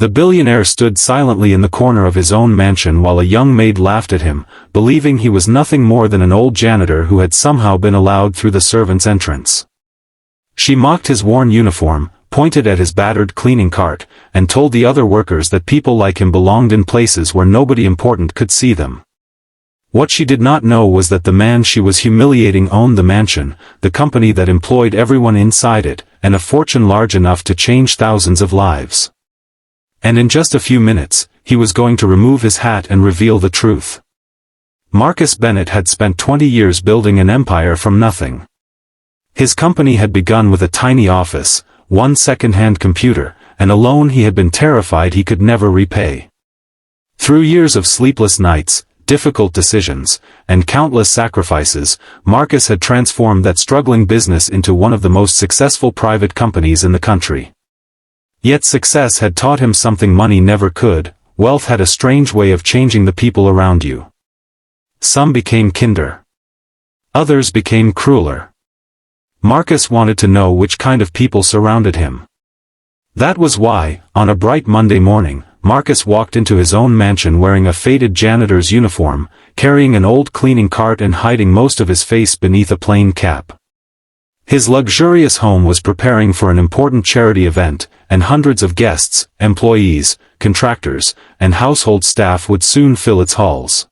The billionaire stood silently in the corner of his own mansion while a young maid laughed at him, believing he was nothing more than an old janitor who had somehow been allowed through the servants' entrance. She mocked his worn uniform, pointed at his battered cleaning cart, and told the other workers that people like him belonged in places where nobody important could see them. What she did not know was that the man she was humiliating owned the mansion, the company that employed everyone inside it, and a fortune large enough to change thousands of lives. And in just a few minutes, he was going to remove his hat and reveal the truth. Marcus Bennett had spent 20 years building an empire from nothing. His company had begun with a tiny office, one second-hand computer, and a loan he had been terrified he could never repay. Through years of sleepless nights, difficult decisions, and countless sacrifices, Marcus had transformed that struggling business into one of the most successful private companies in the country. Yet success had taught him something money never could: wealth had a strange way of changing the people around you. Some became kinder. Others became crueler. Marcus wanted to know which kind of people surrounded him. That was why, on a bright Monday morning, Marcus walked into his own mansion wearing a faded janitor's uniform, carrying an old cleaning cart and hiding most of his face beneath a plain cap. His luxurious home was preparing for an important charity event, and hundreds of guests, employees, contractors, and household staff would soon fill its halls.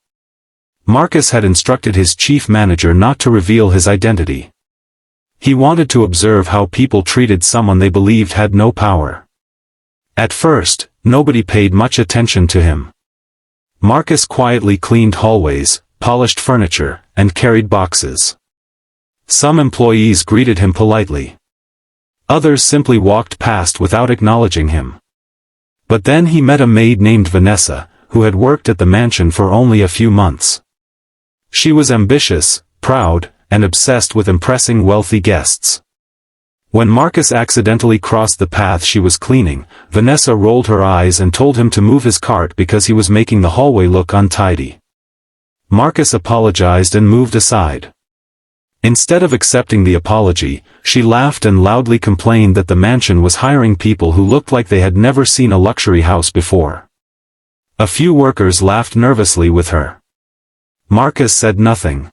Marcus had instructed his chief manager not to reveal his identity. He wanted to observe how people treated someone they believed had no power. At first, nobody paid much attention to him. Marcus quietly cleaned hallways, polished furniture, and carried boxes. Some employees greeted him politely. Others simply walked past without acknowledging him. But then he met a maid named Vanessa, who had worked at the mansion for only a few months. She was ambitious, proud, and obsessed with impressing wealthy guests. When Marcus accidentally crossed the path she was cleaning, Vanessa rolled her eyes and told him to move his cart because he was making the hallway look untidy. Marcus apologized and moved aside. Instead of accepting the apology, she laughed and loudly complained that the mansion was hiring people who looked like they had never seen a luxury house before. A few workers laughed nervously with her. Marcus said nothing.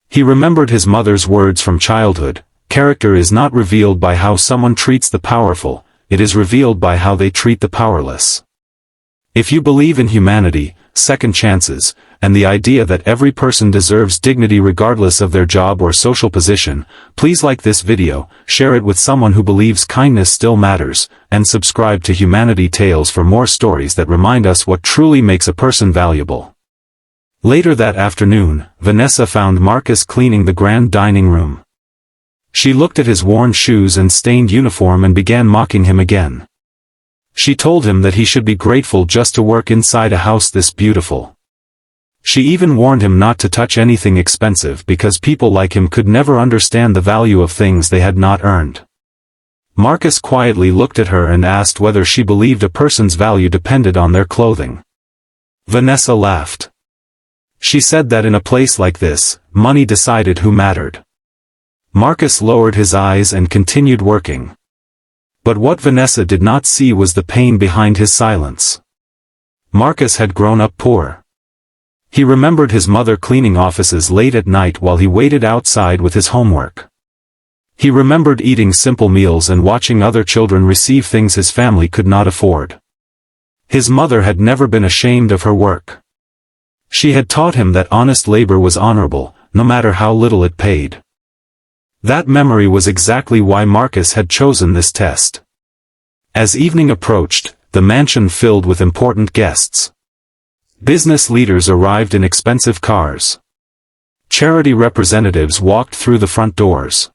He remembered his mother's words from childhood: character is not revealed by how someone treats the powerful, it is revealed by how they treat the powerless. If you believe in humanity, second chances, and the idea that every person deserves dignity regardless of their job or social position, please like this video, share it with someone who believes kindness still matters, and subscribe to Humanity Tales for more stories that remind us what truly makes a person valuable. Later that afternoon, Vanessa found Marcus cleaning the grand dining room. She looked at his worn shoes and stained uniform and began mocking him again. She told him that he should be grateful just to work inside a house this beautiful. She even warned him not to touch anything expensive because people like him could never understand the value of things they had not earned. Marcus quietly looked at her and asked whether she believed a person's value depended on their clothing. Vanessa laughed. She said that in a place like this, money decided who mattered. Marcus lowered his eyes and continued working. But what Vanessa did not see was the pain behind his silence. Marcus had grown up poor. He remembered his mother cleaning offices late at night while he waited outside with his homework. He remembered eating simple meals and watching other children receive things his family could not afford. His mother had never been ashamed of her work. She had taught him that honest labor was honorable, no matter how little it paid. That memory was exactly why Marcus had chosen this test. As evening approached, the mansion filled with important guests. Business leaders arrived in expensive cars. Charity representatives walked through the front doors.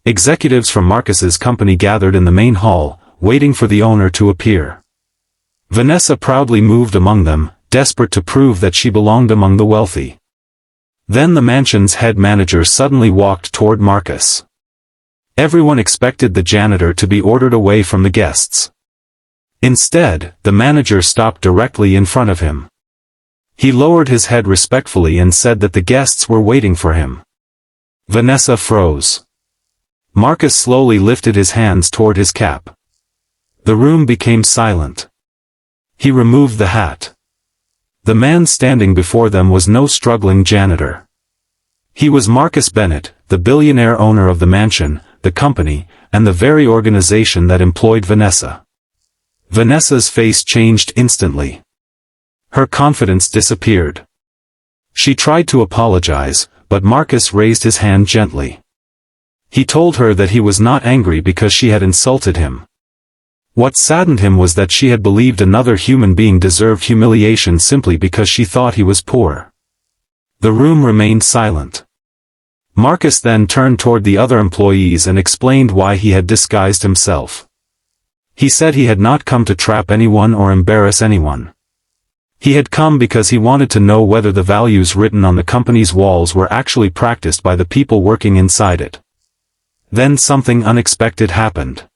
Executives from Marcus's company gathered in the main hall, waiting for the owner to appear. Vanessa proudly moved among them, desperate to prove that she belonged among the wealthy. Then the mansion's head manager suddenly walked toward Marcus. Everyone expected the janitor to be ordered away from the guests. Instead, the manager stopped directly in front of him. He lowered his head respectfully and said that the guests were waiting for him. Vanessa froze. Marcus slowly lifted his hands toward his cap. The room became silent. He removed the hat. The man standing before them was no struggling janitor. He was Marcus Bennett, the billionaire owner of the mansion, the company, and the very organization that employed Vanessa. Vanessa's face changed instantly. Her confidence disappeared. She tried to apologize, but Marcus raised his hand gently. He told her that he was not angry because she had insulted him. What saddened him was that she had believed another human being deserved humiliation simply because she thought he was poor. The room remained silent. Marcus then turned toward the other employees and explained why he had disguised himself. He said he had not come to trap anyone or embarrass anyone. He had come because he wanted to know whether the values written on the company's walls were actually practiced by the people working inside it. Then something unexpected happened.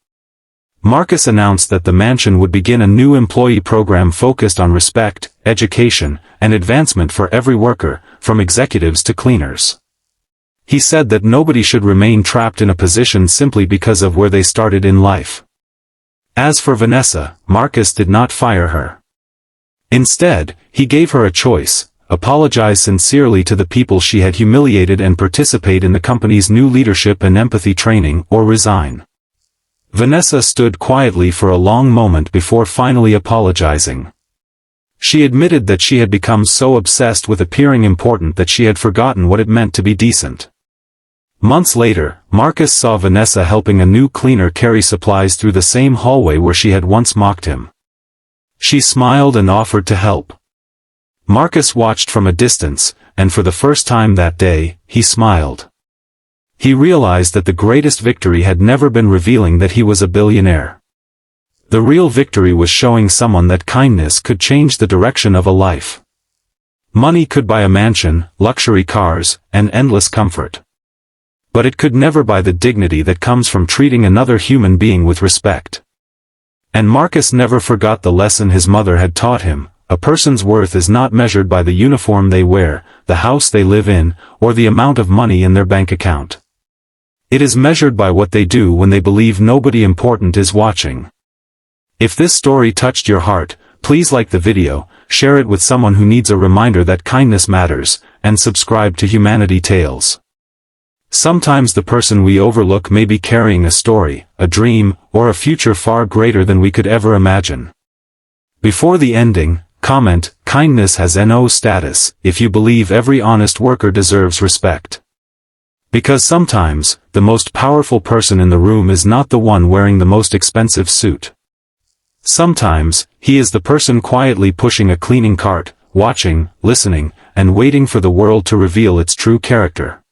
Marcus announced that the mansion would begin a new employee program focused on respect, education, and advancement for every worker, from executives to cleaners. He said that nobody should remain trapped in a position simply because of where they started in life. As for Vanessa, Marcus did not fire her. Instead, he gave her a choice: apologize sincerely to the people she had humiliated and participate in the company's new leadership and empathy training, or resign. Vanessa stood quietly for a long moment before finally apologizing. She admitted that she had become so obsessed with appearing important that she had forgotten what it meant to be decent. Months later, Marcus saw Vanessa helping a new cleaner carry supplies through the same hallway where she had once mocked him. She smiled and offered to help. Marcus watched from a distance, and for the first time that day, he smiled. He realized that the greatest victory had never been revealing that he was a billionaire. The real victory was showing someone that kindness could change the direction of a life. Money could buy a mansion, luxury cars, and endless comfort. But it could never buy the dignity that comes from treating another human being with respect. And Marcus never forgot the lesson his mother had taught him: a person's worth is not measured by the uniform they wear, the house they live in, or the amount of money in their bank account. It is measured by what they do when they believe nobody important is watching. If this story touched your heart, please like the video, share it with someone who needs a reminder that kindness matters, and subscribe to Humanity Tales. Sometimes the person we overlook may be carrying a story, a dream, or a future far greater than we could ever imagine. Before the ending, comment: kindness has no status, if you believe every honest worker deserves respect. Because sometimes, the most powerful person in the room is not the one wearing the most expensive suit. Sometimes, he is the person quietly pushing a cleaning cart, watching, listening, and waiting for the world to reveal its true character.